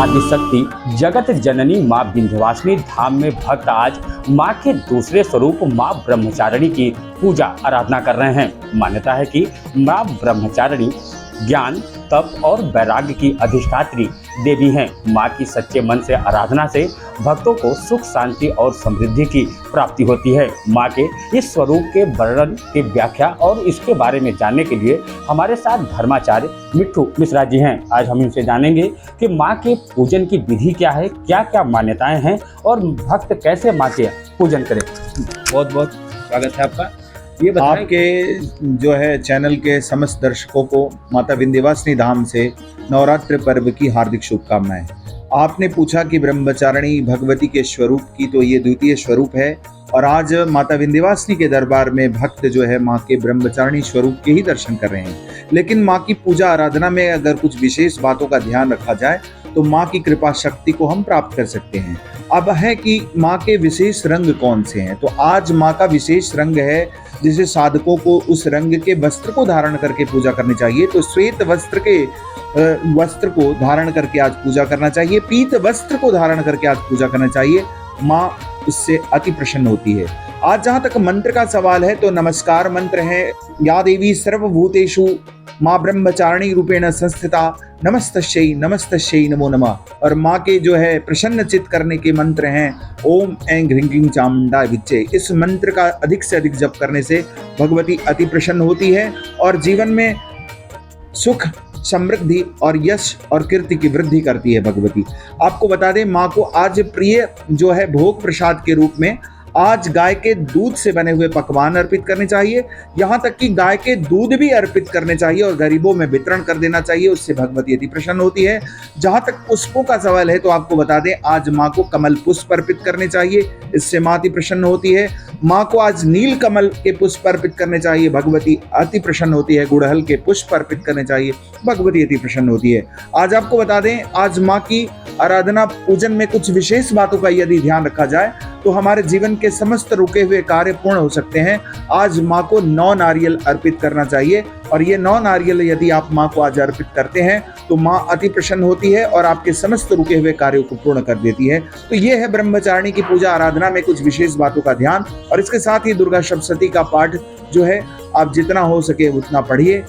आदिशक्ति जगत जननी माँ विंध्यवासिनी धाम में भक्त आज माँ के दूसरे स्वरूप माँ ब्रह्मचारिणी की पूजा आराधना कर रहे हैं। मान्यता है कि माँ ब्रह्मचारिणी ज्ञान, तप और वैराग्य की अधिष्ठात्री देवी हैं। माँ की सच्चे मन से आराधना से भक्तों को सुख, शांति और समृद्धि की प्राप्ति होती है। माँ के इस स्वरूप के वर्णन की व्याख्या और इसके बारे में जानने के लिए हमारे साथ धर्माचार्य मिट्ठू मिश्रा जी हैं। आज हम इनसे जानेंगे कि माँ के पूजन की विधि क्या है, क्या क्या मान्यताएं हैं और भक्त कैसे माँ के पूजन करें। बहुत बहुत स्वागत है आपका। ये आपके जो है चैनल के समस्त दर्शकों को माता विंध्यवासिनी धाम से नवरात्र पर्व की हार्दिक शुभकामनाएं। आपने पूछा कि ब्रह्मचारिणी भगवती के स्वरूप की, तो ये द्वितीय स्वरूप है और आज माता विंध्यवासिनी के दरबार में भक्त जो है माँ के ब्रह्मचारिणी स्वरूप के ही दर्शन कर रहे हैं। लेकिन माँ की पूजा आराधना में अगर कुछ विशेष बातों का ध्यान रखा जाए तो माँ की कृपा शक्ति को हम प्राप्त कर सकते हैं। अब है कि माँ के विशेष रंग कौन से हैं, तो आज माँ का विशेष रंग है जिसे साधकों को उस रंग के वस्त्र को धारण करके पूजा करनी चाहिए। तो श्वेत वस्त्र को धारण करके आज पूजा करना चाहिए, पीत वस्त्र को धारण करके आज पूजा करना चाहिए। माँ उससे अति प्रसन्न होती है। आज जहाँ तक मंत्र का सवाल है तो नमस्कार मंत्र है, या देवी सर्वभूतेषु माँ ब्रह्मचारिणी रूपेण संस्थिता नमस्तस्यै नमस्तस्यै नमो नमः। और माँ के जो है प्रसन्न चित्त करने के मंत्र हैं ओम ऐं ह्रीं क्लीं चामुंडाय विच्चे। इस मंत्र का अधिक से अधिक जप करने से भगवती अति प्रसन्न होती है और जीवन में सुख, समृद्धि और यश और कीर्ति की वृद्धि करती है भगवती। आपको बता दें, माँ को आज प्रिय जो है भोग प्रसाद के रूप में आज गाय के दूध से बने हुए पकवान अर्पित करने चाहिए। यहाँ तक कि गाय के दूध भी अर्पित करने चाहिए और गरीबों में वितरण कर देना चाहिए, उससे भगवती अति प्रसन्न होती है। जहाँ तक पुष्पों का सवाल है तो आपको बता दें, आज माँ को कमल पुष्प अर्पित करने चाहिए, इससे माँ अति प्रसन्न होती है। माँ को आज नील कमल के पुष्प अर्पित करने चाहिए, भगवती अति प्रसन्न होती है। गुड़हल के पुष्प अर्पित करने चाहिए, भगवती अति प्रसन्न होती है। आज आपको बता दें, आज माँ की आराधना पूजन में कुछ विशेष बातों का यदि ध्यान रखा जाए तो हमारे जीवन के समस्त रुके हुए कार्य पूर्ण हो सकते हैं। आज माँ को 9 नारियल अर्पित करना चाहिए और ये 9 नारियल यदि आप माँ को आज अर्पित करते हैं तो माँ अति प्रसन्न होती है और आपके समस्त रुके हुए कार्यों को पूर्ण कर देती है। तो ये है ब्रह्मचारिणी की पूजा आराधना में कुछ विशेष बातों का ध्यान। और इसके साथ ही दुर्गा सप्तशती का पाठ जो है आप जितना हो सके उतना पढ़िए।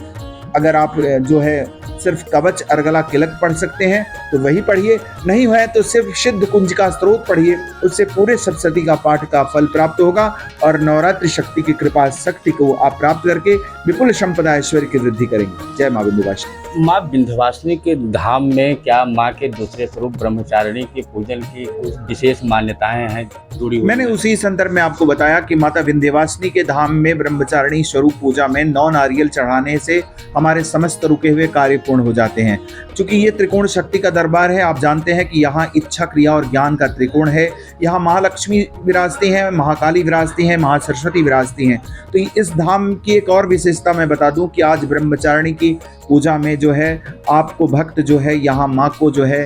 अगर आप जो है सिर्फ कवच अर्गला किलक पढ़ सकते हैं तो वही पढ़िए, नहीं है तो सिर्फ सिद्ध कुंजिका स्त्रोत पढ़िए, उससे पूरे सप्तशती का पाठ का फल प्राप्त होगा और नवरात्रि शक्ति की कृपा शक्ति को आप प्राप्त करके विपुल संपदा ऐश्वर्य की वृद्धि करेंगे। जय माँ विंध्यवासिनी। माँ विंध्यवासिनी के धाम में क्या माँ के दूसरे स्वरूप ब्रह्मचारिणी के पूजन की विशेष मान्यताएं हैं जुड़ी हुई? मैंने उसी संदर्भ में आपको बताया कि माता विंध्यवासिनी के धाम में ब्रह्मचारिणी स्वरूप पूजा में 9 नारियल चढ़ाने से हमारे समस्त रुके हुए कार्य पूर्ण हो जाते हैं। क्योंकि ये त्रिकोण शक्ति का दरबार है, आप जानते हैं कि यहाँ इच्छा, क्रिया और ज्ञान का त्रिकोण है। यहाँ महालक्ष्मी विराजती हैं, महाकाली विराजती हैं, महासरस्वती विराजती हैं। तो इस धाम की एक और विशेषता मैं बता दूं कि आज ब्रह्मचारिणी की पूजा में जो है आपको भक्त जो है यहाँ माँ को जो है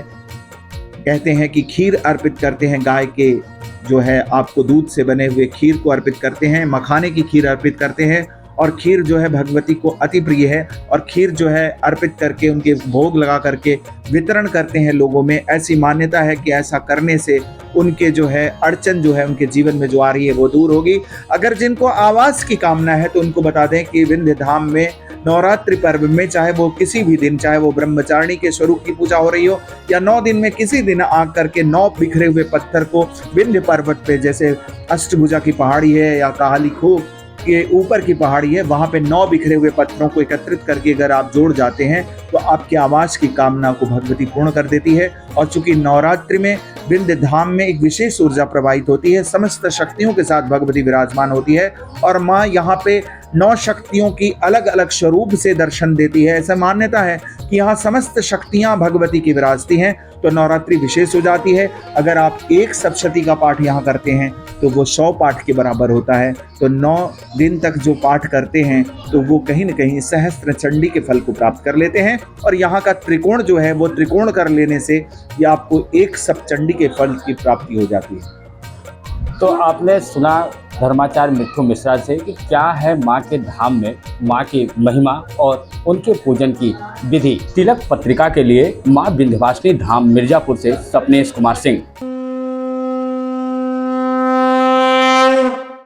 कहते हैं कि खीर अर्पित करते हैं। गाय के जो है आपको दूध से बने हुए खीर को अर्पित करते हैं, मखाने की खीर अर्पित करते हैं और खीर जो है भगवती को अति प्रिय है और खीर जो है अर्पित करके उनके भोग लगा करके वितरण करते हैं लोगों में। ऐसी मान्यता है कि ऐसा करने से उनके जो है अड़चन जो है उनके जीवन में जो आ रही है वो दूर होगी। अगर जिनको आवास की कामना है तो उनको बता दें कि विंध्य धाम में नवरात्रि पर्व में चाहे वो किसी भी दिन, चाहे वो ब्रह्मचारिणी के स्वरूप की पूजा हो रही हो या 9 दिन में किसी दिन आ करके 9 बिखरे हुए पत्थर को विंध्य पर्वत पे, जैसे अष्टभुजा की पहाड़ी है या काली खो के ऊपर की पहाड़ी है, वहां पे 9 बिखरे हुए पत्थरों को एकत्रित करके अगर आप जोड़ जाते हैं तो आपके आवास की कामना को भगवती पूर्ण कर देती है। और चूंकि नवरात्रि में विंध्य धाम में एक विशेष ऊर्जा प्रवाहित होती है, समस्त शक्तियों के साथ भगवती विराजमान होती है और माँ यहाँ पे 9 शक्तियों की अलग अलग स्वरूप से दर्शन देती है। ऐसा मान्यता है कि यहाँ समस्त शक्तियाँ भगवती की विराजती हैं, तो नवरात्रि विशेष हो जाती है। अगर आप एक सप्तशती का पाठ यहाँ करते हैं तो वो 100 पाठ के बराबर होता है। तो 9 दिन तक जो पाठ करते हैं तो वो कहीं न कहीं सहस्त्र चंडी के फल को प्राप्त कर लेते हैं और यहाँ का त्रिकोण जो है वो त्रिकोण कर लेने से ये आपको एक सप्तचंडी के फल की प्राप्ति हो जाती है। तो आपने सुना धर्माचार्य मिट्ठू मिश्रा से कि क्या है मां के धाम में मां की महिमा और उनके पूजन की विधि। तिलक पत्रिका के लिए मां विंध्यवासिनी धाम मिर्जापुर से सपनेश कुमार सिंह।